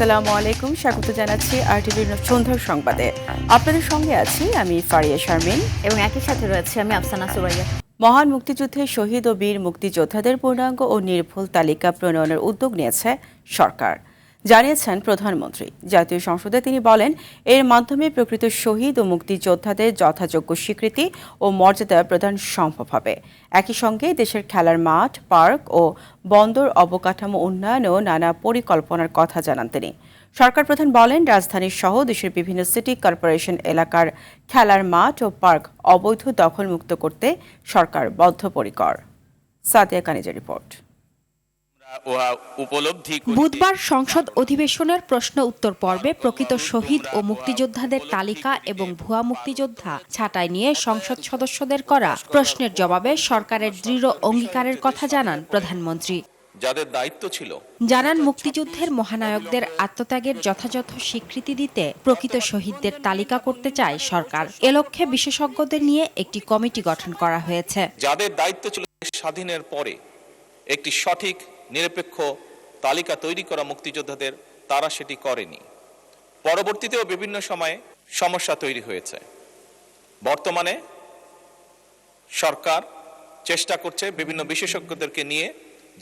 আসসালামু আলাইকুম, স্বাগত জানাচ্ছি আরটিভির সন্ধ্যার সংবাদে। আপনাদের সঙ্গে আছি আমি ফারিয়া শারমিন এবং একই সাথে রয়েছে আমি আফসানা সুরাইয়া। মহান মুক্তিযুদ্ধে শহীদ ও বীর মুক্তিযোদ্ধাদের পূর্ণাঙ্গ ও নির্ভুল তালিকা প্রণয়নের উদ্যোগ নিয়েছে সরকার, জানিয়েছেন প্রধানমন্ত্রী। জাতীয় সংসদে তিনি বলেন, এর মাধ্যমে প্রকৃত শহীদ ও মুক্তিযোদ্ধাদের যথাযোগ্য স্বীকৃতি ও মর্যাদা প্রদান সম্ভব হবে। একই সঙ্গে দেশের খেলার মাঠ, পার্ক ও বন্দর অবকাঠামো উন্নয়নেও নানা পরিকল্পনার কথা জানান তিনি। সরকার প্রধান বলেন, রাজধানী সহ দেশের বিভিন্ন সিটি কর্পোরেশন এলাকার খেলার মাঠ ও পার্ক অবৈধ দখলমুক্ত করতে সরকার বদ্ধপরিকর। সাদিয়া কানিজের রিপোর্ট। বুধবার সংসদ অধিবেশনের প্রশ্ন উত্তর পর্বে প্রকৃত শহীদ ও মুক্তিযোদ্ধাদের তালিকা এবং ভুয়া মুক্তিযোদ্ধা ছাঁটাই নিয়ে সংসদ সদস্যদের করা প্রশ্নের জবাবে সরকারের দৃঢ় অঙ্গীকারের কথা জানান প্রধানমন্ত্রী। যাদের দায়িত্ব ছিল জানান, মুক্তিযুদ্ধের মহানায়কদের আত্মত্যাগের যথাযথ স্বীকৃতি দিতে প্রকৃত শহীদদের তালিকা করতে চায় সরকার। এ লক্ষ্যে বিশেষজ্ঞদের নিয়ে একটি কমিটি গঠন করা হয়েছে। যাদের দায়িত্ব ছিল স্বাধীনের পরে একটি সঠিক নিরপেক্ষ তালিকা তৈরি করা মুক্তিযোদ্ধাদের, তারা সেটি করেনি। পরবর্তীতেও বিভিন্ন সময়ে সমস্যা তৈরি হয়েছে। বর্তমানে সরকার চেষ্টা করছে বিভিন্ন বিশেষজ্ঞদেরকে নিয়ে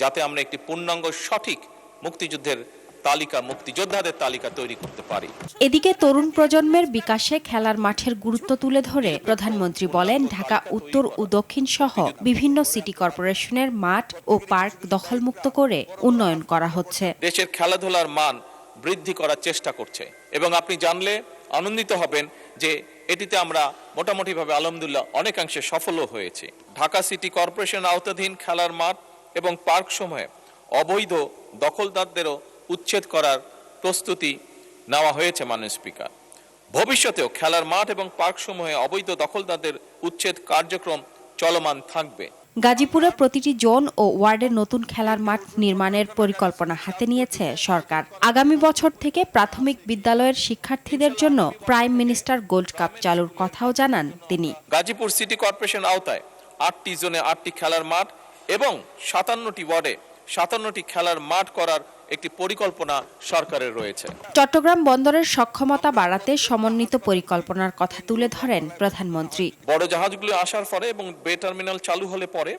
যাতে আমরা একটি পূর্ণাঙ্গ সঠিক মুক্তিযোদ্ধাদের তালিকা তৈরি করতে পারি। এদিকে তরুণ প্রজন্মের বিকাশে খেলার মাঠের গুরুত্ব তুলে ধরে প্রধানমন্ত্রী বলেন, ঢাকা উত্তর ও দক্ষিণ সহ বিভিন্ন সিটি কর্পোরেশনের মাঠ ও পার্ক দখলমুক্ত করে উন্নয়ন করা হচ্ছে। দেশের খেলাধুলার মান বৃদ্ধি করার চেষ্টা করছে এবং আপনি জানলে আনন্দিত হবেন যে এটিতে আমরা মোটামুটিভাবে আলহামদুলিল্লাহ অনেকাংশে সফলও হয়েছি। ঢাকা সিটি কর্পোরেশন আওতাধীন খেলার মাঠ এবং পার্ক সমূহে অবৈধ দখলদারদেরও উচ্ছেদ করার প্রস্তুতি নেওয়া হয়েছে মাননীয় স্পিকার। ভবিষ্যতেও খেলার মাঠ এবং পার্ক সমূহে অবৈধ দখলদারদের উচ্ছেদ কার্যক্রম চলমান থাকবে। গাজীপুরে প্রতিটি জোন ও ওয়ার্ডে নতুন খেলার মাঠ নির্মাণের পরিকল্পনা হাতে নিয়েছে সরকার। আগামী বছর থেকে প্রাথমিক বিদ্যালয়ের শিক্ষার্থীদের জন্য প্রাইম মিনিস্টার গোল্ড কাপ চালুর কথাও জানান তিনি। গাজীপুর সিটি কর্পোরেশন আওতায় 8টি জোনে 8টি খেলার মাঠ এবং 57টি ওয়ার্ডে 57টি খেলার মাঠ করার একটি পরিকল্পনা সরকারের রয়েছে। চট্টগ্রাম বন্দরের সক্ষমতা বাড়াতে সমন্বিত পরিকল্পনার কথা তুলে ধরেন প্রধানমন্ত্রী। বড় জাহাজগুলো আসার পরে এবং বে টার্মিনাল চালু হলে পরে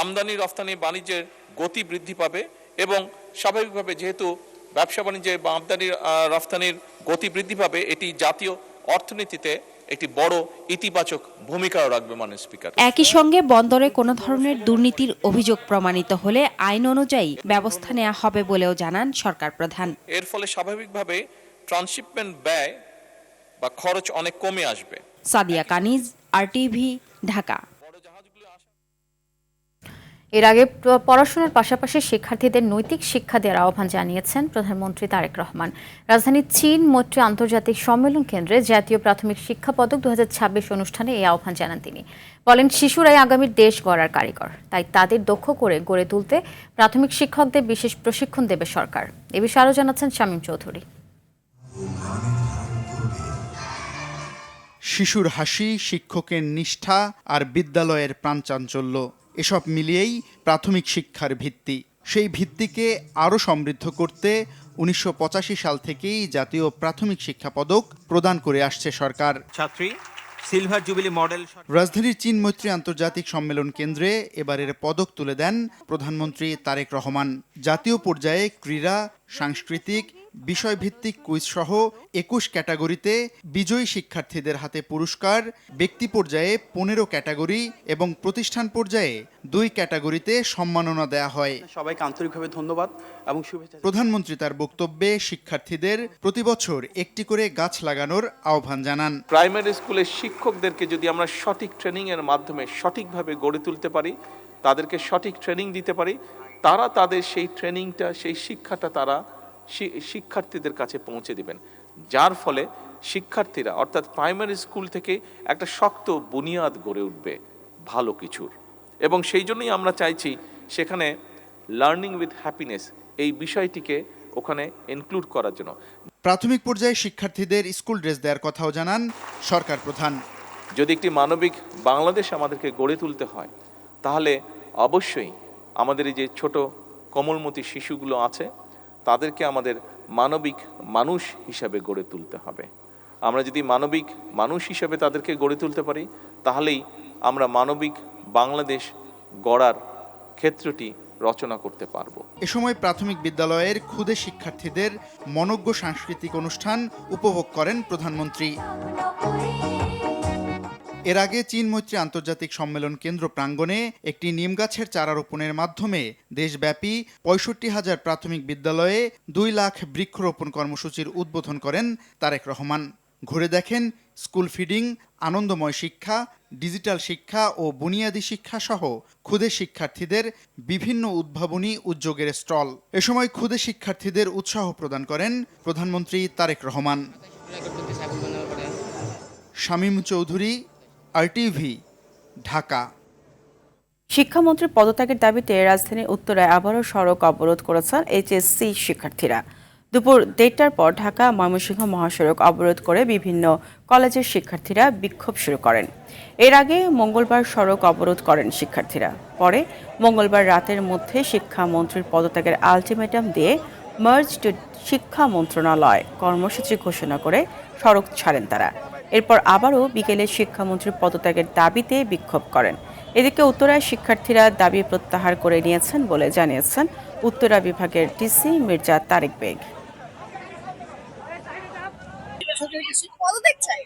আমদানি রফতানি বাণিজ্যের গতি বৃদ্ধি পাবে এবং স্বাভাবিকভাবে যেহেতু ব্যবসা বাণিজ্যে বা আমদানি রফতানির গতি বৃদ্ধি পাবে, এটি জাতীয় অর্থনীতিতে একটি বড় ইতিবাচক ভূমিকাও রাখবে মাননীয় স্পিকার। একই সঙ্গে বন্দরে কোনো ধরনের দুর্নীতির অভিযোগ প্রমাণিত হলে আইন অনুযায়ী ব্যবস্থা নেওয়া হবে বলেও জানান সরকার প্রধান। এর ফলে স্বাভাবিকভাবে ট্রান্সশিপমেন্ট ব্যয় বা খরচ অনেক কমে আসবে। সাদিয়া কানিজ, আরটিভি, ঢাকা। এর আগে পড়াশোনার পাশাপাশি শিক্ষার্থীদের নৈতিক শিক্ষা দেওয়ার আহ্বান জানিয়েছেন প্রধানমন্ত্রী তারেক রহমান। রাজধানীর চীন মৈত্রী আন্তর্জাতিক সম্মেলন কেন্দ্রে জাতীয় প্রাথমিক শিক্ষা পদক 2026 অনুষ্ঠানে এই আহ্বান জানান তিনি। বলেন, শিশুরাই আগামীর দেশ গড়ার কারিগর, তাই তাদের দক্ষ করে গড়ে তুলতে প্রাথমিক শিক্ষকদের বিশেষ প্রশিক্ষণ দেবে সরকার। এ বিষয়ে আরও জানাচ্ছেন শামীম চৌধুরী। শিশুর হাসি, শিক্ষকের নিষ্ঠা আর বিদ্যালয়ের প্রাণচাঞ্চল্য, এসব মিলিয়েই প্রাথমিক শিক্ষার ভিত্তি। সেই ভিত্তিকে আরও সমৃদ্ধ করতে 1985 সাল থেকেই জাতীয় প্রাথমিক শিক্ষা পদক প্রদান করে আসছে সরকার। ছাত্রী সিলভার জুবিলি মডেল। রাজধানীর চীন মৈত্রী আন্তর্জাতিক সম্মেলন কেন্দ্রে এবারের পদক তুলে দেন প্রধানমন্ত্রী তারেক রহমান। জাতীয় পর্যায়ে ক্রীড়া, সাংস্কৃতিক, বিষয়ভিত্তিক কুইজ সহ 21 ক্যাটাগরিতে বিজয়ী শিক্ষার্থীদের হাতে পুরস্কার, ব্যক্তি পর্যায়ে 15 ক্যাটাগরি এবং প্রতিষ্ঠান পর্যায়ে 2 ক্যাটাগরিতে সম্মাননা দেয়া হয়। সবাইকে আন্তরিকভাবে ধন্যবাদ এবং শুভেচ্ছা। প্রধানমন্ত্রী তার বক্তব্যে শিক্ষার্থীদের প্রতি বছর একটি করে গাছ লাগানোর আহ্বান জানান। প্রাইমারি স্কুলের শিক্ষকদেরকে যদি আমরা সঠিক ট্রেনিং এর মাধ্যমে সঠিকভাবে গড়ে তুলতে পারি, তাদেরকে সঠিক ট্রেনিং দিতে পারি, তারা তাদের সেই ট্রেনিংটা, সেই শিক্ষাটা তারা শিক্ষার্থীদের কাছে পৌঁছে দিবেন, যার ফলে শিক্ষার্থীরা অর্থাৎ প্রাইমারি স্কুল থেকে একটা শক্ত বুনিয়াদ গড়ে উঠবে ভালো কিছুর। এবং সেই জন্যই আমরা চাইছি সেখানে লার্নিং উইথ হ্যাপিনেস এই বিষয়টিকে ওখানে ইনক্লুড করার জন্য। প্রাথমিক পর্যায়ে শিক্ষার্থীদের স্কুল ড্রেস দেওয়ার কথাও জানান সরকার প্রধান। যদি একটি মানবিক বাংলাদেশ আমাদেরকে গড়ে তুলতে হয়, তাহলে অবশ্যই আমাদের এই যে ছোট কোমলমতি শিশুগুলো আছে তাদেরকে আমাদের মানবিক মানুষ হিসাবে গড়ে তুলতে হবে। আমরা যদি মানবিক মানুষ হিসাবে তাদেরকে গড়ে তুলতে পারি, তাহলেই আমরা মানবিক বাংলাদেশ গড়ার ক্ষেত্রটি রচনা করতে পারব। এ সময় প্রাথমিক বিদ্যালয়ের ক্ষুদে শিক্ষার্থীদের মনোজ্ঞ সাংস্কৃতিক অনুষ্ঠান উপভোগ করেন প্রধানমন্ত্রী। এর আগে চীন মৈত্রী আন্তর্জাতিক সম্মেলন কেন্দ্র প্রাঙ্গণে একটি নিমগাছের চারা রোপণের মাধ্যমে দেশব্যাপী ৬৫,০০০ প্রাথমিক বিদ্যালয়ে ২ লাখ বৃক্ষরোপণ কর্মসূচির উদ্বোধন করেন তারেক রহমান। ঘুরে দেখেন স্কুল ফিডিং, আনন্দময় শিক্ষা, ডিজিটাল শিক্ষা ও বুনিয়াদী শিক্ষা সহ ক্ষুদে শিক্ষার্থীদের বিভিন্ন উদ্ভাবনী উদ্যোগের স্টল। এ সময় ক্ষুদে শিক্ষার্থীদের উৎসাহ প্রদান করেন প্রধানমন্ত্রী তারেক রহমান। শামীম চৌধুরী, RTV, ঢাকা। শিক্ষামন্ত্রীর পদত্যাগের দাবিতে রাজধানীর উত্তরায় আবারও সড়ক অবরোধ করেছেন HSC শিক্ষার্থীরা। দুপুর 1টার পর ঢাকা ময়মনসিংহ মহাসড়ক অবরোধ করে বিভিন্ন কলেজের শিক্ষার্থীরা বিক্ষোভ শুরু করেন। এর আগে মঙ্গলবার সড়ক অবরোধ করেন শিক্ষার্থীরা। পরে মঙ্গলবার রাতের মধ্যে শিক্ষামন্ত্রীর পদত্যাগের আলটিমেটাম দিয়ে মার্জ টু শিক্ষা মন্ত্রণালয় কর্মসূচি ঘোষণা করে সড়ক ছাড়েন তারা। এরপর আবারও বিকেলে শিক্ষামন্ত্রীর পদত্যাগের দাবিতে বিক্ষোভ করেন। এদিকে উত্তরায় শিক্ষার্থীরা দাবি প্রত্যাহার করে নিয়েছেন বলে জানিয়েছেন উত্তরা বিভাগের ডিসি মির্জা তারেক বেগ। পদত্যাগ চাই,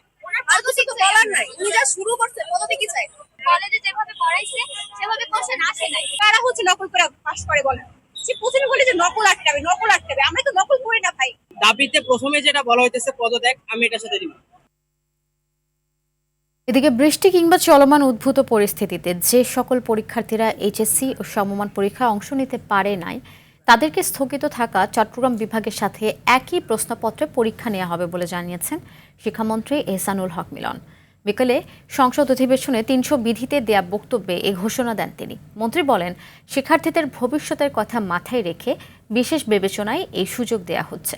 আর কিছু তো বলার নাই। উনি যা শুরু করছে পদত্যাগ চাই। কলেজে যেভাবে পড়াইছে সেভাবে কোশ্চেন আসে নাই। কারা হচ্ছে নকল করে পাস করে বলে, সে প্রথমে বলে যে নকল আটকাবে, নকল আটকাবে। আমরা তো নকল করি না ভাই। দাবিতে প্রথমে যেটা বলা হইতেছে পদত্যাগ, আমি এটার সাথে দিব। এদিকে বৃষ্টি কিংবা চলমান উদ্ভূত পরিস্থিতিতে যে সকল পরীক্ষার্থীরা HSC ও সমমান পরীক্ষায় অংশ নিতে পারে নাই তাদেরকে স্থগিত থাকা চট্টগ্রাম বিভাগের সাথে একই প্রশ্নপত্রে পরীক্ষা নেওয়া হবে বলে জানিয়েছেন শিক্ষামন্ত্রী এহসানুল হক মিলন। বিকেলে সংসদ অধিবেশনে ৩০০ বিধিতে দেয়া বক্তব্যে এ ঘোষণা দেন তিনি। মন্ত্রী বলেন, শিক্ষার্থীদের ভবিষ্যতের কথা মাথায় রেখে বিশেষ বিবেচনায় এই সুযোগ দেয়া হচ্ছে।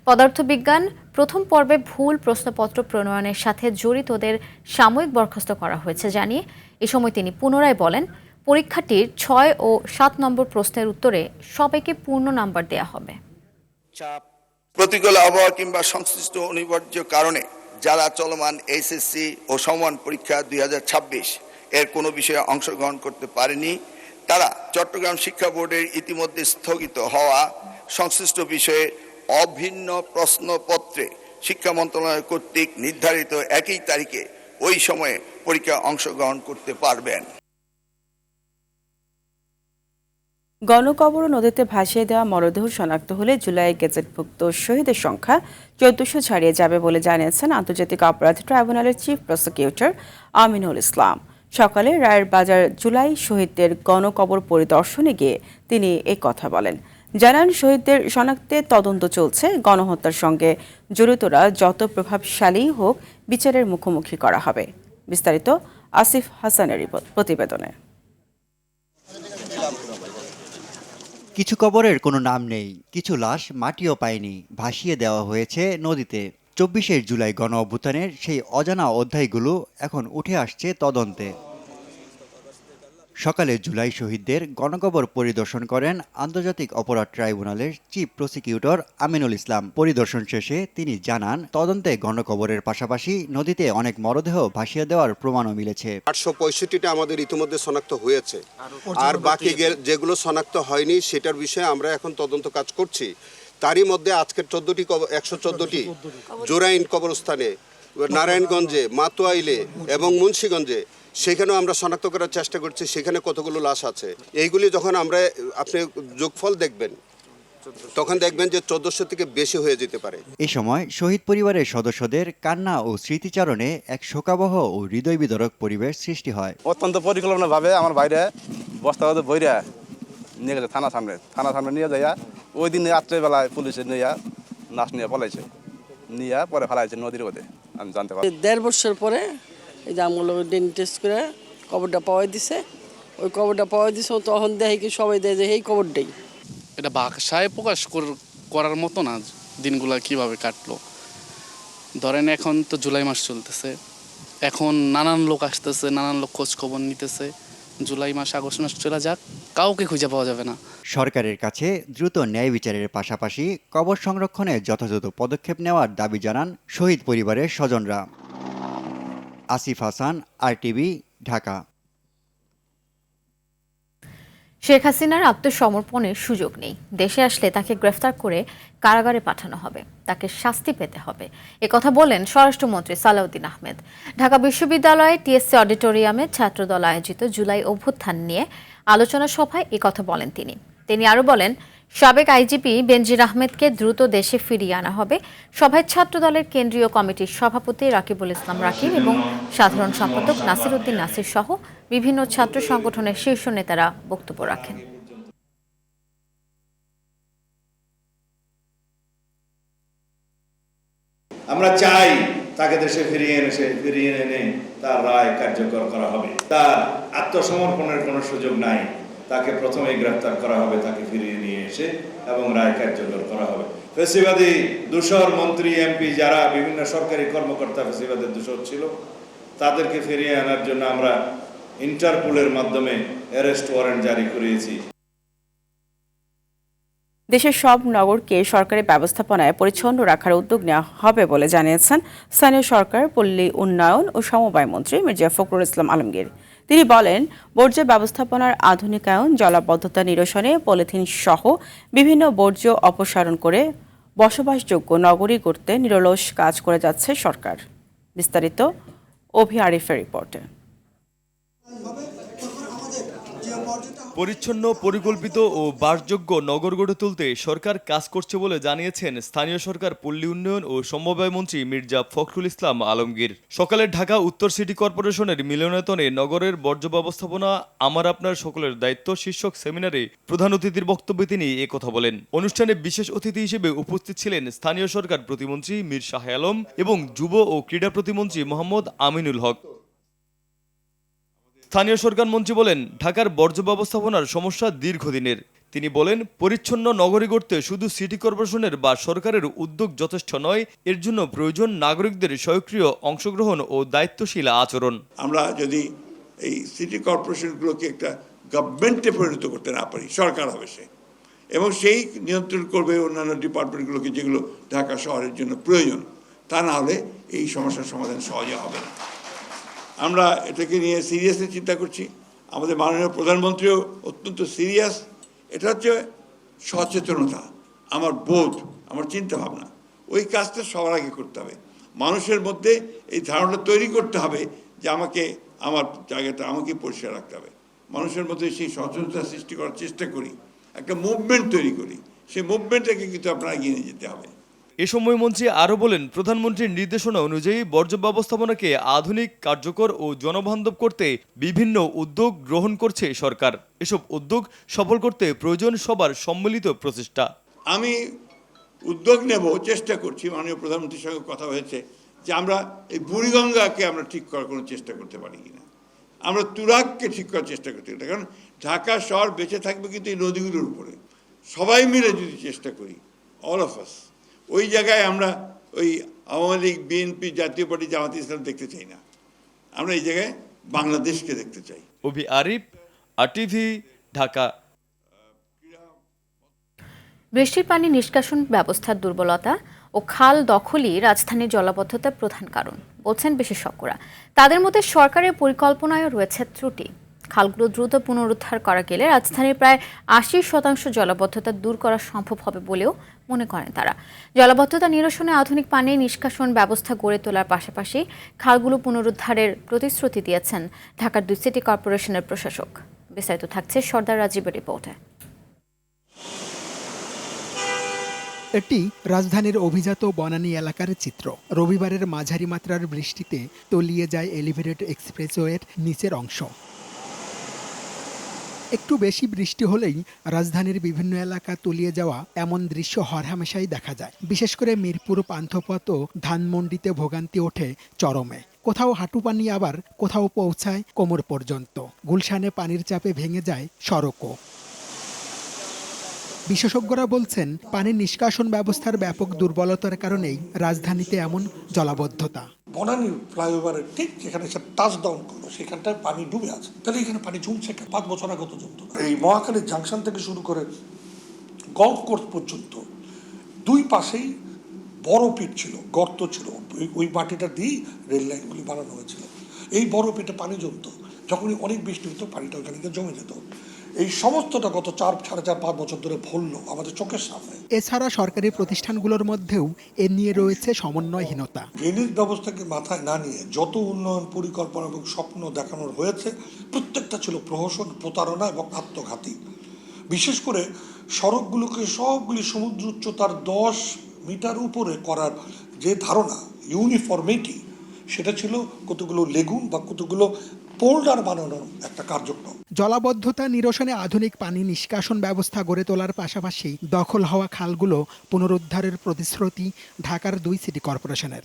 পদার্থবিজ্ঞান প্রথম পর্বে ভুল প্রশ্নপত্র প্রণয়নের সাথে জড়িতদের সাময়িক বরখাস্ত করা হয়েছে জানিয়ে এ সময় তিনি পুনরায় বলেন, পরীক্ষাটির ৬ ও ৭ নম্বর প্রশ্নের উত্তরে সবাইকে পূর্ণ নাম্বার দেয়া হবে। প্রতিকূল আবহাওয়া কিংবা সংশ্লিষ্ট অনিবার্য কারণে যারা চলমান SSC ও সমমান পরীক্ষা 2026 এর কোনো বিষয়ে অংশগ্রহণ করতে পারেনি, তারা চট্টগ্রাম শিক্ষা বোর্ডের ইতিমধ্যে স্থগিত হওয়া সংশ্লিষ্ট বিষয়ে অভিন্ন প্রশ্নপত্রে শিক্ষা মন্ত্রণালয় কর্তৃক নির্ধারিত একই তারিখে ওই সময়ে পরীক্ষায় অংশগ্রহণ করতে পারবেন। গণকবর নদীতে ভাসিয়ে দেওয়া মরদেহ শনাক্ত হলে জুলাই গেজেটভুক্ত শহীদের সংখ্যা ১৪০০ ছাড়িয়ে যাবে বলে জানিয়েছেন আন্তর্জাতিক অপরাধ ট্রাইব্যুনালের চিফ প্রসিকিউটর আমিনুল ইসলাম। সকালে রায়ের বাজার জুলাই শহীদদের গণকবর পরিদর্শনে গিয়ে তিনি এই কথা বলেন। জানান, শহীদদের শনাক্তে তদন্ত চলছে। গণহত্যার সঙ্গে জড়িতরা যত প্রভাবশালী হোক বিচারের মুখোমুখি করা হবে। বিস্তারিত আসিফ হাসানের প্রতিবেদনে। কিছু কবরের কোনো নাম নেই, কিছু লাশ মাটিও পায়নি, ভাসিয়ে দেওয়া হয়েছে নদীতে। ২৪শে জুলাই গণ অভ্যুত্থানের সেই অজানা অধ্যায়গুলো এখন উঠে আসছে তদন্তে। সকালে জুলাই শহীদদের গণকবর পরিদর্শন করেন আন্তর্জাতিক অপরাধ ট্রাইব্যুনালের চিফ প্রসিকিউটর আমিনুল ইসলাম। পরিদর্শন শেষে তিনি জানান, তদন্তে গণকবরের পাশাপাশি নদীতে অনেক মরদেহ ভাসিয়ে দেওয়ার প্রমাণও মিলেছে। ৮৬৫টা আমাদের ইতিমধ্যে শনাক্ত হয়েছে, আর বাকি যেগুলো শনাক্ত হয়নি সেটার বিষয়ে আমরা এখন তদন্ত কাজ করছি। তারই মধ্যে আজকের ১১৪টি জোরাইন কবরস্থানে, নারায়ণগঞ্জে, মাতোয়াইলে এবং মুন্সিগঞ্জে, সেখানেও আমরা শনাক্ত করার চেষ্টা করছি সেখানে কতগুলো লাশ আছে। এইগুলি যখন আমরা আপনি যোগফল দেখবেন তখন দেখবেন যে ১৪০০ থেকে বেশি হয়ে যেতে পারে। এই সময় শহীদ পরিবারের সদস্যদের কান্না ও স্মৃতিচারণে এক শোকাবহ ও হৃদয় বিদারক পরিবেশ সৃষ্টি হয়। অত্যন্ত পরিকল্পনাভাবে আমার বাইরে বস্তা বইরা নিয়ে গেছে থানার সামনে নিয়ে যাইয়া ওই দিন রাত্রেবেলায় পুলিশে নিয়ে লাশ নিয়ে পলাইছে, নিয়ে পরে ফেলাইছে নদীর মধ্যে। আমি জানতে পারি ১.৫ বছর পরে এই যে আমগুলো ডিএনএ টেস্ট করে কবরটা পাওয়াই দিছে। ওই কবরটা পাওয়াই দিছে, তখন দেখে কি সবাই দেয় যে এই কবরটাই। এটা ভাষায় প্রকাশ করার মতো না দিনগুলা কিভাবে কাটলো। ধরেন এখন তো জুলাই মাস চলতেছে, এখন নানান লোক আসতেছে, নানান লোক খোঁজ খবর নিতেছে, জুলাই মাস আগস্ট মাস চলে যাক, কাউকে খুঁজে পাওয়া যাবে না। সরকারের কাছে দ্রুত ন্যায় বিচারের পাশাপাশি কবর সংরক্ষণে যথাযথ পদক্ষেপ নেওয়ার দাবি জানান শহীদ পরিবারের স্বজনরা। আসিফ হাসান, RTV, ঢাকা। শেখ হাসিনার আত্মসমর্পণের সুযোগ নেই। দেশে আসলে তাকে গ্রেফতার করে কারাগারে পাঠানো হবে, তাকে শাস্তি পেতে হবে, একথা বলেন স্বরাষ্ট্রমন্ত্রী সালাউদ্দিন আহমেদ। ঢাকা বিশ্ববিদ্যালয়ে TSC অডিটোরিয়ামে ছাত্রদল আয়োজিত জুলাই অভ্যুত্থান নিয়ে আলোচনা সভায় একথা বলেন তিনি আরও বলেন, সাবেক IGP বেনজির আহমেদকে দ্রুত দেশে ফিরিয়ে আনা হবে। সভায় ছাত্রদলের কেন্দ্রীয় কমিটির সভাপতি রাকিবুল ইসলাম রাকিব এবং সাধারণ সম্পাদক নাসির উদ্দিন নাসির সহ বিভিন্ন ছাত্র সংগঠনের শীর্ষ নেতারা বক্তব্য রাখেন। আমরা চাই তাকে দেশে ফিরিয়ে এনে তার রায় কার্যকর করা হবে। তার আত্মসমর্পণের কোনো সুযোগ নাই। তাকে প্রথমে গ্রেফতার করা হবে, তাকে ফিরিয়ে নিয়ে এসে এবং রায় কার্যকর করা হবে। ফেসিবাদী দূষর মন্ত্রী MP যারা বিভিন্ন সরকারি কর্মকর্তা ফেসিবাদের দূষর ছিল, তাদেরকে ফিরিয়ে আনার জন্য আমরা ইন্টারপোলের মাধ্যমে অ্যারেস্ট ওয়ারেন্ট জারি করিয়েছি। দেশের সব নগরকে সরকারি ব্যবস্থাপনায় পরিচ্ছন্ন রাখার উদ্যোগ নেওয়া হবে বলে জানিয়েছেন স্থানীয় সরকার, পল্লী উন্নয়ন ও সমবায় মন্ত্রী মির্জা ফখরুল ইসলাম আলমগীর। তিনি বলেন, বর্জ্য ব্যবস্থাপনার আধুনিকায়ন, জলাবদ্ধতা নিরসনে পলিথিন সহ বিভিন্ন বর্জ্য অপসারণ করে বসবাসযোগ্য নগরী গড়তে নিরলস কাজ করে যাচ্ছে সরকার। বিস্তারিত অভি আরিফের রিপোর্টে। পরিচ্ছন্ন, পরিকল্পিত ও বাসযোগ্য নগর গড়ে তুলতে সরকার কাজ করছে বলে জানিয়েছেন স্থানীয় সরকার, পল্লী উন্নয়ন ও সমবায় মন্ত্রী মির্জা ফখরুল ইসলাম আলমগীর। সকালে ঢাকা উত্তর সিটি কর্পোরেশনের মিলনায়তনে নগরের বর্জ্য ব্যবস্থাপনা আমার আপনার সকলের দায়িত্ব শীর্ষক সেমিনারে প্রধান অতিথির বক্তব্যে তিনি একথা বলেন। অনুষ্ঠানে বিশেষ অতিথি হিসেবে উপস্থিত ছিলেন স্থানীয় সরকার প্রতিমন্ত্রী মীর শাহ আলম এবং যুব ও ক্রীড়া প্রতিমন্ত্রী মোহাম্মদ আমিনুল হক। স্থানীয় সরকার মন্ত্রী বলেন, ঢাকার বর্জ্য ব্যবস্থাপনার সমস্যা দীর্ঘদিনের। তিনি বলেন, পরিচ্ছন্ন নগরী গড়তে শুধু সিটি কর্পোরেশনের বা সরকারের উদ্যোগ যথেষ্ট নয়, এর জন্য প্রয়োজন নাগরিকদের সক্রিয় অংশগ্রহণ ও দায়িত্বশীল আচরণ। আমরা যদি এই সিটি কর্পোরেশনগুলোকে একটা গভর্নমেন্টে পরিণত করতে না পারি, সরকার হবে সে, এবং সেই নিয়ন্ত্রণ করবে অন্যান্য ডিপার্টমেন্টগুলোকে যেগুলো ঢাকা শহরের জন্য প্রয়োজন। তা না হলে এই সমস্যার সমাধান সহজে হবে না। আমরা এটাকে নিয়ে সিরিয়াসলি চিন্তা করছি। আমাদের মাননীয় প্রধানমন্ত্রীও অত্যন্ত সিরিয়াস। এটা হচ্ছে সচেতনতা, আমার বোধ, আমার চিন্তা ভাবনা। ওই কাজটা সবার আগে করতে হবে। মানুষের মধ্যে এই ধারণা তৈরি করতে হবে যে আমাকে আমার জায়গাটা আমাকে পরিষ্কার রাখতে হবে। মানুষের মধ্যে সেই সচেতনতা সৃষ্টি করার চেষ্টা করি, একটা মুভমেন্ট তৈরি করি। সেই মুভমেন্টটাকে কিন্তু আপনারা এগিয়ে নিয়ে যেতে হবে। এ সময় মন্ত্রী আরও বলেন, প্রধানমন্ত্রীর নির্দেশনা অনুযায়ী বর্জ্য ব্যবস্থাপনাকে আধুনিক, কার্যকর ও জনবান্ধব করতে বিভিন্ন উদ্যোগ গ্রহণ করছে সরকার। এসব উদ্যোগ সফল করতে প্রয়োজন সবার সম্মিলিত প্রচেষ্টা। আমি উদ্যোগ নেব, চেষ্টা করছি, মাননীয় প্রধানমন্ত্রীর সঙ্গে কথা হয়েছে যে আমরা এই বুড়িগঙ্গাকে আমরা ঠিক করার কোনো চেষ্টা করতে পারি কিনা, আমরা তুরাগকে ঠিক করার চেষ্টা করতে পারি। কারণ ঢাকা শহর বেঁচে থাকবে কিন্তু এই নদীগুলোর উপরে। সবাই মিলে যদি চেষ্টা করি, অল অফ আস, ওই জায়গায় আমরা ওই আওয়ামী লীগ, BNP, জাতীয় পার্টি, জামাতে ইসলাম দেখতে চাই না। আমরা এই জায়গায় বাংলাদেশকে দেখতে চাই। অভি আরিফ, RTV, ঢাকা। বৃষ্টির পানি নিষ্কাশন ব্যবস্থার দুর্বলতা ও খাল দখলই রাজধানীর জলাবদ্ধতার প্রধান কারণ বলছেন বিশেষজ্ঞরা। তাদের মধ্যে সরকারের পরিকল্পনায়ও রয়েছে ত্রুটি। খালগুলো দ্রুত পুনরুদ্ধার করা গেলে রাজধানীর প্রায় 80% জলাবদ্ধতা দূর করা সম্ভব হবে বলেও মনে করেন তারা। জলাবদ্ধতা নিরসনে আধুনিক পানি নিষ্কাশন ব্যবস্থা গড়ে তোলার পাশাপাশি খালগুলো পুনরুদ্ধারের প্রতিশ্রুতি দিয়েছেন ঢাকার 2 সিটি কর্পোরেশনের প্রশাসক। বিস্তারিত থাকছে সর্দার রাজীবের রিপোর্টে। এটি রাজধানীর অভিজাত বনানী এলাকার চিত্র। রবিবারের মাঝারি মাত্রার বৃষ্টিতে তলিয়ে যায় এলিভেটেড এক্সপ্রেসওয়ের নিচের অংশ। একটু বেশি বৃষ্টি হলেই রাজধানীর বিভিন্ন এলাকা তলিয়ে যাওয়া এমন দৃশ্য হরহামেশাই দেখা যায়। বিশেষ করে মিরপুর, পান্থপথ ও ধানমন্ডিতে ভোগান্তি ওঠে চরমে। কোথাও হাঁটু পানি, আবার কোথাও পৌঁছায় কোমর পর্যন্ত। গুলশানে পানির চাপে ভেঙে যায় সড়কও। বিশেষজ্ঞরা বলছেন, পানির নিষ্কাশন ব্যবস্থার ব্যাপক দুর্বলতার কারণেই রাজধানীতে এমন জলাবদ্ধতা। বনানী ফ্লাইওভারের ঠিক যেখানে সে টাচ ডাউন করলো সেখানটায় পানি ডুবে আছে, তাহলে এখানে পানি জমছে কেন? 5 বছর আগে তো জমতো না। এই মহাখালী জাংশন থেকে শুরু করে গল্ফ কোর্স পর্যন্ত দুই পাশেই বড় পিট ছিল, গর্ত ছিল, ওই মাটিটা দিয়েই রেল লাইনগুলি বানানো হয়েছিল। এই বড় পিটে পানি জমতো, যখনই অনেক বৃষ্টি হতো পানিটা ওখানে জমে যেত। এই সমস্তটা গত 4-5 বছর ধরে ভরলো আমাদের চোখের সামনে। এছাড়া সরকারি প্রতিষ্ঠানগুলোর মধ্যেও এ নিয়ে রয়েছে সমন্বয়হীনতা। ড্রেনেজ ব্যবস্থাকে মাথায় না নিয়ে যত উন্নয়ন পরিকল্পনা এবং স্বপ্ন দেখানোর হয়েছে প্রত্যেকটা ছিল প্রহসন, প্রতারণা এবং আত্মঘাতী। বিশেষ করে সড়কগুলোকে সবগুলি সমুদ্র উচ্চতার 10 মিটার উপরে করার যে ধারণা, ইউনিফর্মিটি, সেটা ছিল কতগুলো লেগুন বা কতগুলো পোল্ডার বানানোর একটা কার্যক্রম। জলাবদ্ধতা নিরসনে আধুনিক পানি নিষ্কাশন ব্যবস্থা গড়ে তোলার পাশাপাশি দখল হওয়া খালগুলো পুনরুদ্ধারের প্রতিশ্রুতি ঢাকার 2 সিটি কর্পোরেশনের।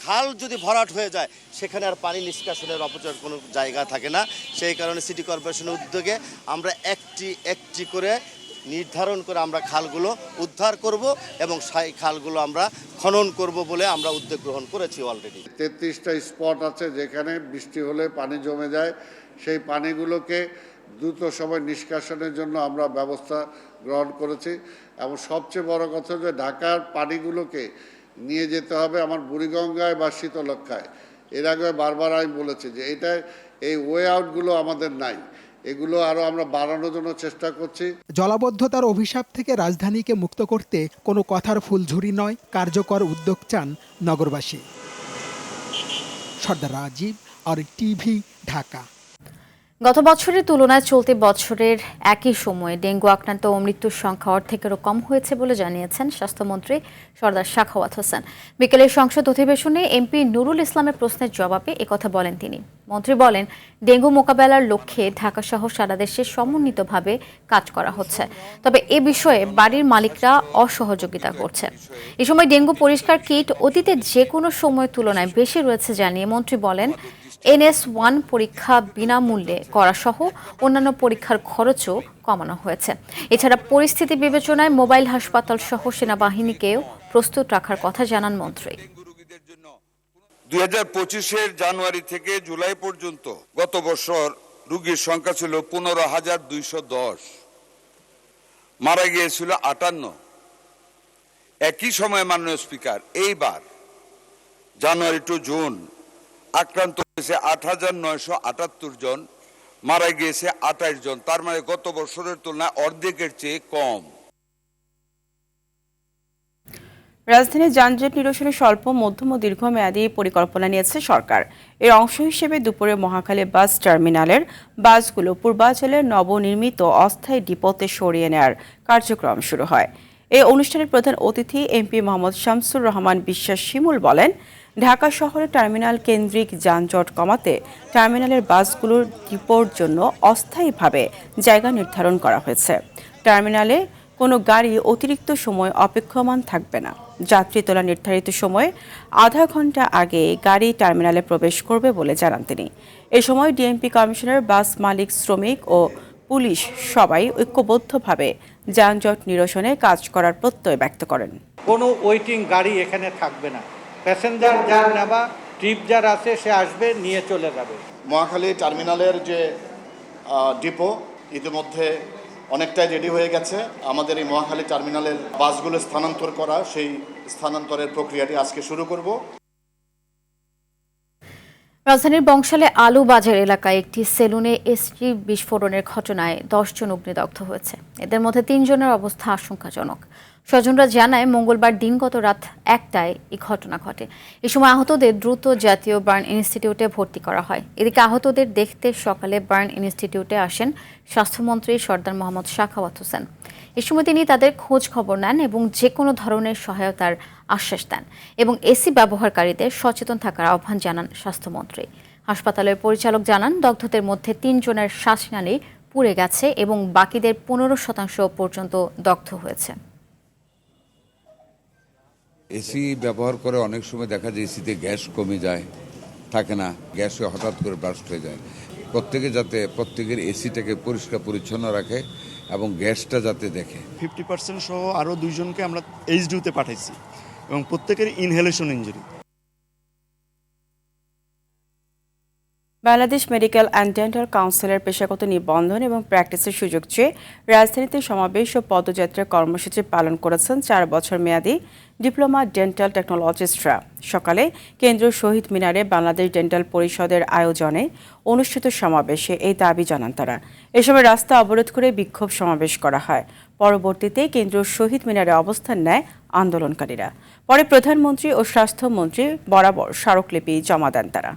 খাল যদি ভরাট হয়ে যায় সেখানে আর পানি নিষ্কাশনের অপচয়ের কোনো জায়গা থাকে না। সেই কারণে সিটি কর্পোরেশনের উদ্যোগে আমরা একটি করে নির্ধারণ করে আমরা খালগুলো উদ্ধার করব এবং সেই খালগুলো আমরা খনন করব বলে আমরা উদ্যোগ গ্রহণ করেছি অলরেডি। 33টা স্পট আছে যেখানে বৃষ্টি হলে পানি জমে যায়, সেই পানিগুলোকে দ্রুত সময় নিষ্কাশনের জন্য আমরা ব্যবস্থা গ্রহণ করেছি। এবং সবচেয়ে বড় কথা যে ঢাকার পানিগুলোকে নিয়ে যেতে হবে আমার বুড়িগঙ্গায় বা শীতলক্ষায়। এর আগে বারবার আমি বলেছি যে এই ওয়ে আউটগুলো আমাদের নাই, এগুলো আরো আমরা বাড়ানোর জন্য চেষ্টা করছি। জলাবদ্ধতার অভিশাপ থেকে রাজধানীকে মুক্ত করতে কোনো কথার ফুলঝুরি নয়, কার্যকর উদ্যোগ চান নগরবাসী। সর্দার রাজীব, আর টিভি, ঢাকা। গত বছরের তুলনায় চলতি বছরের একই সময়ে ডেঙ্গু আক্রান্ত ও মৃত্যুর সংখ্যা অর্ধেকেরও কম হয়েছে বলে জানিয়েছেন স্বাস্থ্যমন্ত্রী সরদার সাখাওয়াত হোসেন। বিকেলে সংসদ অধিবেশনে এমপি নুরুল ইসলামের প্রশ্নের জবাবে একথা বলেন তিনি। মন্ত্রী বলেন, ডেঙ্গু মোকাবেলার লক্ষ্যে ঢাকাসহ সারা দেশে সমন্বিতভাবে কাজ করা হচ্ছে, তবে এ বিষয়ে বাড়ির মালিকরা অসহযোগিতা করছে। এ সময় ডেঙ্গু পরিষ্কার কিট অতীতে যে কোনো সময়ের তুলনায় বেশি রয়েছে জানিয়ে মন্ত্রী বলেন, NS1 পরীক্ষা বিনামূল্যে করা সহ অন্যান্য পরীক্ষার খরচও কমানো হয়েছে। এছাড়া পরিস্থিতি বিবেচনায় মোবাইল হাসপাতাল সহ সেনাবাহিনীকেও প্রস্তুত রাখার কথা জানান মন্ত্রী। 2025-এর জানুয়ারি থেকে জুলাই পর্যন্ত গত বছর রোগীর সংখ্যা ছিল 15,210, মারা গিয়েছিল 58। একই সময়ে মাননীয় স্পিকার এইবার জানুয়ারি টু জুন আক্রান্ত হয়েছে 8,978 জন, মারা গিয়েছে 28 জন। তার মানে গত বছরের তুলনায় অর্ধেকের চেয়ে কম। রাজধানীর যানজট নিরসনে স্বল্প, মধ্যম ও দীর্ঘমেয়াদী পরিকল্পনা নিয়েছে সরকার। এর অংশ হিসেবে দুপুরে মহাখালী বাস টার্মিনালের বাসগুলো পূর্বাঞ্চলের নবনির্মিত অস্থায়ী ডিপোতে সরিয়ে নেওয়ার কার্যক্রম শুরু হয়। এই অনুষ্ঠানের প্রধান অতিথি এমপি মোহাম্মদ শামসুর রহমান বিশ্বাস শিমুল বলেন, ঢাকা শহরে টার্মিনাল কেন্দ্রিক যানজট কমাতে টার্মিনালের বাসগুলোর ডিপোর জন্য অস্থায়ীভাবে জায়গা নির্ধারণ করা হয়েছে। টার্মিনালে কোনো গাড়ি অতিরিক্ত সময় অপেক্ষমান থাকবে না। যাত্রী তোলা নির্ধারিত সময়ে আধা ঘন্টা আগে গাড়ি টার্মিনালে প্রবেশ করবে বলে জানান তিনি। এ সময় ডিএমপি কমিশনার, বাস মালিক, শ্রমিক ও পুলিশ সবাই ঐক্যবদ্ধভাবে যানজট নিরসনে কাজ করার প্রত্যয় ব্যক্ত করেন। কোনো ওয়েটিং গাড়ি এখানে থাকবে না। প্যাসেঞ্জার যার নেবা, ট্রিপ যার আছে সে আসবে, নিয়ে চলে যাবে। মহাখালী টার্মিনালের যে ডিপো ইতিমধ্যে অনেকটাই রেডি হয়ে গেছে। আমাদের এই মহাখালী টার্মিনালের বাসগুলো স্থানান্তর করা, সেই স্থানান্তরের প্রক্রিয়াটি আজকে শুরু করব। রাজধানীর বংশালে আলু বাজার এলাকায় একটি সেলুনে এসটি বিস্ফোরণের ঘটনায় 10 জন অগ্নিদগ্ধ হয়েছে। এদের মধ্যে 3 জনের অবস্থা আশঙ্কাজনক। স্বজনরা জানায়, মঙ্গলবার দিনগত রাত 1টায় এই ঘটনা ঘটে। এ সময় আহতদের দ্রুত জাতীয় বার্ন ইনস্টিটিউটে ভর্তি করা হয়। এদিকে আহতদের দেখতে সকালে বার্ন ইনস্টিটিউটে আসেন স্বাস্থ্যমন্ত্রী সরদার মোহাম্মদ সাখাওয়াত হোসেন। এ সময় তিনি তাদের খোঁজ খবর নেন এবং যে কোনো ধরনের সহায়তার আশ্বাস দেন এবং এসি ব্যবহারকারীদের সচেতন থাকার আহ্বান জানান স্বাস্থ্যমন্ত্রী। হাসপাতালের পরিচালক জানান, দগ্ধদের মধ্যে 3 জনের শ্বাসনালী পুড়ে গেছে এবং বাকিদের 15% পর্যন্ত দগ্ধ হয়েছে। এসি ব্যবহার করে অনেক সময় দেখা যায় এসিতে গ্যাস কমে যায়, থাকে না, গ্যাসে হঠাৎ করে ব্লাস্ট হয়ে যায়। প্রত্যেকে যাতে প্রত্যেকের এসিটাকে পরিষ্কার পরিচ্ছন্ন রাখে এবং গ্যাসটা যাতে দেখে। 50% সহ আরও 2 জনকে আমরা এইচডিউতে পাঠাইছি এবং প্রত্যেকের inhalation injury. Bangladesh medical and dental কাউন্সিলের পেশাগত নিবন্ধন এবং প্র্যাকটিসের সুযোগ চেয়ে রাজধানীতে সমাবেশ ও পদযাত্রা কর্মসূচি পালন করেছেন 4 বছর মেয়াদী ডিপ্লোমা ডেন্টাল টেকনোলজিস্টরা। সকালে কেন্দ্রীয় শহীদ মিনারে বাংলাদেশ ডেন্টাল পরিষদের আয়োজনে অনুষ্ঠিত সমাবেশে এই দাবি জানান তারা। এ সময় রাস্তা অবরোধ করে বিক্ষোভ সমাবেশ করা হয়। পরবর্তীতে কেন্দ্রীয় শহীদ মিনারে অবস্থান নেয় আন্দোলনকারীরা। পরে প্রধানমন্ত্রী ও স্বাস্থ্যমন্ত্রী বরাবর স্মারকলিপি জমা দেন তারা।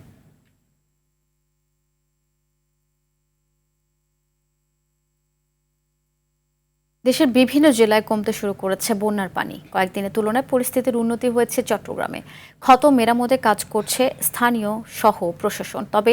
দেশের বিভিন্ন জেলায় কমতে শুরু করেছে বন্যার পানি। কয়েকদিনের তুলনায় পরিস্থিতির উন্নতি হয়েছে চট্টগ্রামে। ক্ষত মেরামতে কাজ করছে স্থানীয় সহ প্রশাসন। তবে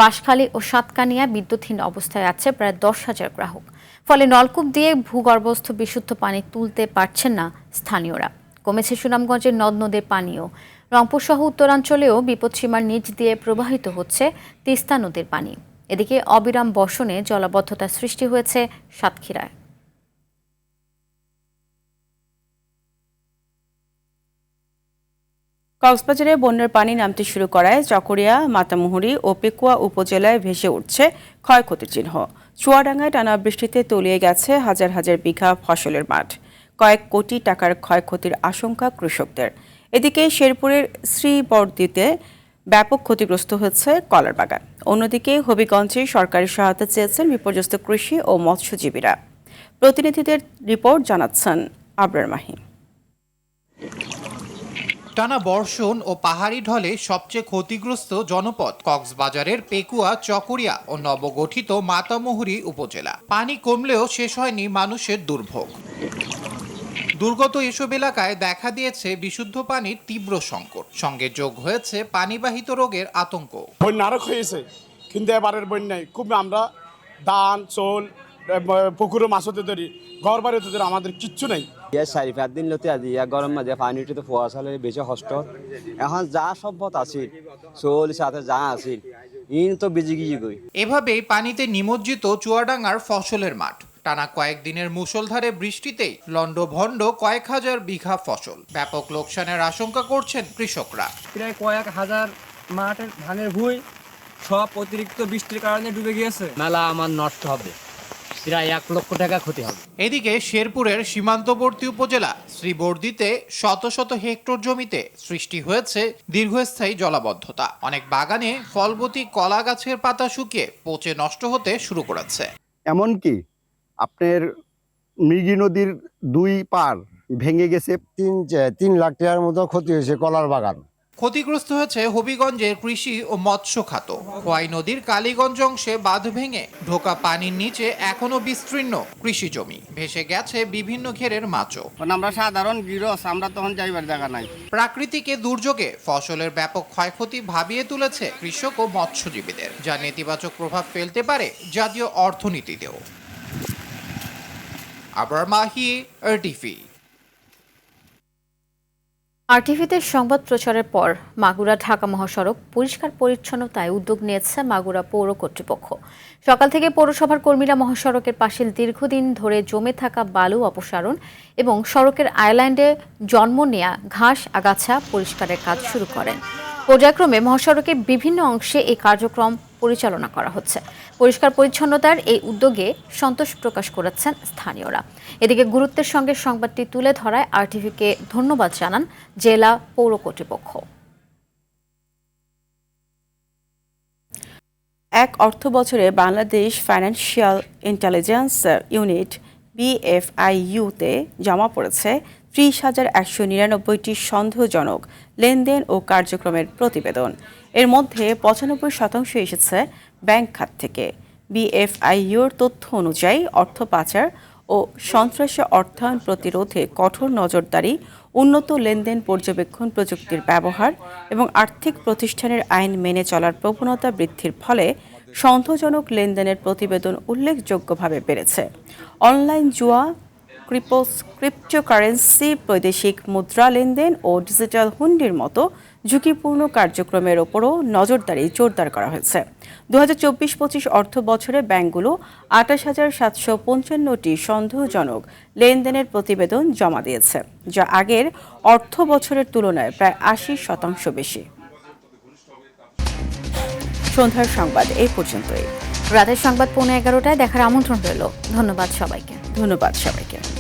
বাঁশখালী ও সাতকানিয়া বিদ্যুৎহীন অবস্থায় আছে প্রায় 10,000 গ্রাহক। ফলে নলকূপ দিয়ে ভূগর্ভস্থ বিশুদ্ধ পানি তুলতে পারছেন না স্থানীয়রা। কমেছে সুনামগঞ্জের নদ নদের পানিও। রংপুর সহ উত্তরাঞ্চলেও বিপদসীমার নিচ দিয়ে প্রবাহিত হচ্ছে তিস্তা নদীর পানি। এদিকে অবিরাম বর্ষণে জলাবদ্ধতার সৃষ্টি হয়েছে সাতক্ষীরায়। কক্সবাজারে বন্যার পানি নামতে শুরু করায় চকরিয়া, মাতামুহুরী ও পেকুয়া উপজেলায় ভেসে উঠছে ক্ষয়ক্ষতির চিহ্ন। চুয়াডাঙ্গায় টানা বৃষ্টিতে তলিয়ে গেছে হাজার হাজার বিঘা ফসলের মাঠ। কয়েক কোটি টাকার ক্ষয়ক্ষতির আশঙ্কা কৃষকদের। এদিকে শেরপুরের শ্রীবরদীতে ব্যাপক ক্ষতিগ্রস্ত হয়েছে কলার বাগান। অন্যদিকে হবিগঞ্জে সরকারি সহায়তা চেয়েছেন বিপর্যস্ত কৃষি ও মৎস্যজীবীরা। প্রতিনিধিদের রিপোর্ট জানাচ্ছেন আবরার মাহি। টানা বর্ষণ ও পাহাড়ি ঢলে সবচেয়ে ক্ষতিগ্রস্ত জনপদ কক্সবাজারের পেকুয়া, চকরিয়া ও নবগঠিত মাতামুহুরী উপজেলা। পানি কমলেও শেষ হয়নি মানুষের দুর্ভোগ। দুর্গত এসব এলাকায় দেখা দিয়েছে বিশুদ্ধ পানির তীব্র সংকট, সঙ্গে যোগ হয়েছে পানিবাহিত রোগের আতঙ্ক। বন্যা আরো হয়েছে, কিন্তু এবারের বন্যায় খুব আমরা ধান, চোল, পুকুরে মাছ হতে ধরি, ঘর বাড়ি হতে ধরি, আমাদের কিচ্ছু নেই। 4-5 দিন লতে আজি গরম মাঝে পানি উঠে ফোয়া চালে বেশি কষ্ট। এখন যা সম্পদ আছে চোল সাথে যা আছে ইন তো বেজি গিয়ে গই। এভাবেই পানিতে নিমজ্জিত চুয়াডাঙ্গার ফসলের মাঠ। টানা কয়েকদিনের মুষলধারে বৃষ্টিতেই লন্ডভন্ড কয়েক হাজার বিঘা ফসল। ব্যাপক লোকসানের আশঙ্কা করছেন কৃষকরা। প্রায় কয়েক হাজার মাঠের ধানের ভুঁই সব অতিরিক্ত বৃষ্টির কারণে ডুবে গিয়েছে। মেলা আমার নষ্ট হবে, প্রায় 1 লক্ষ টাকা ক্ষতি হবে। এদিকে শেরপুরের সীমান্তবর্তী উপজেলা শ্রীবরদীতে শত শত হেক্টর জমিতে সৃষ্টি হয়েছে দীর্ঘস্থায়ী জলাবদ্ধতা। অনেক বাগানে ফলবতী কলা গাছের পাতা শুকিয়ে পচে নষ্ট হতে শুরু করেছে। এমনকি আপনার মৃগী নদীর 2 পার ভেঙে গেছে। 3 লাখ টাকার মতো ক্ষতি হয়েছে কলার বাগান। ক্ষতিগ্রস্ত হয়েছে হবিগঞ্জের কৃষি ও মৎস্য খাত। খোয়াই নদীর কালীগঞ্জ অংশে বাঁধ ভেঙে ঢোকা পানির নিচে এখনো বিস্তীর্ণ কৃষি জমি। ভেসে গেছে বিভিন্ন ঘেরের মাছও। আমরা সাধারণ গৃহস্থ, আমরা তখন যাইবার জায়গা নাই। প্রাকৃতিক এ দুর্যোগে ফসলের ব্যাপক ক্ষয়ক্ষতি ভাবিয়ে তুলেছে কৃষক ও মৎস্যজীবীদের, যা নেতিবাচক প্রভাব ফেলতে পারে জাতীয় অর্থনীতিতেও। আবরার মাহি, আরটিভি। আরটিভিতে সংবাদ প্রচারের পর মাগুরা ঢাকা মহাসড়ক পরিষ্কার পরিচ্ছন্নতায় উদ্যোগ নিয়েছে মাগুরা পৌর কর্তৃপক্ষ। সকাল থেকে পৌরসভার কর্মীরা মহাসড়কের পাশে দীর্ঘদিন ধরে জমে থাকা বালু অপসারণ এবং সড়কের আইল্যান্ডে জন্ম নেয়া ঘাস আগাছা পরিষ্কারের কাজ শুরু করেন। পর্যায়ক্রমে মহাসড়কের বিভিন্ন অংশে এই কার্যক্রম পরিচালনা করা হচ্ছে। পরিষ্কার পরিচ্ছন্নতার এই উদ্যোগে সন্তোষ প্রকাশ করেছেন স্থানীয়রা। এদিকে গুরুত্বের সঙ্গে সংবাদটি তুলে ধরায় আরটিভিকে ধন্যবাদ জানান জেলা পৌর কর্তৃপক্ষ। এক অর্থ বছরে বাংলাদেশ ফাইন্যান্সিয়াল ইন্টেলিজেন্স ইউনিট BFIU-তে জমা পড়েছে 30,199টি সন্দেহজনক লেনদেন ও কার্যক্রমের প্রতিবেদন। এর মধ্যে 95% এসেছে ব্যাংক খাত থেকে। BFIU-র তথ্য অনুযায়ী অর্থ পাচার ও সন্ত্রাসী অর্থায়ন প্রতিরোধে কঠোর নজরদারি, উন্নত লেনদেন পর্যবেক্ষণ প্রযুক্তির ব্যবহার এবং আর্থিক প্রতিষ্ঠানের আইন মেনে চলার প্রবণতা বৃদ্ধির ফলে সন্দেহজনক লেনদেনের প্রতিবেদন উল্লেখযোগ্যভাবে বেড়েছে। অনলাইন জুয়া, ক্রিপ্টোকারেন্সি, বৈদেশিক মুদ্রা লেনদেন ও ডিজিটাল হুন্ডির মতো ঝুঁকিপূর্ণ কার্যক্রমের ওপরও নজরদারি জোরদার করা হয়েছে। 2024-25 অর্থ বছরে ব্যাংকগুলো 28,755টি সন্দেহজনক লেনদেনের প্রতিবেদন জমা দিয়েছে, যা আগের অর্থ বছরের তুলনায় প্রায় 80% বেশি। সন্ধ্যার সংবাদ এই পর্যন্তই। রাতের সংবাদ 11:15টায় দেখার আমন্ত্রণ রইল। ধন্যবাদ সবাইকে।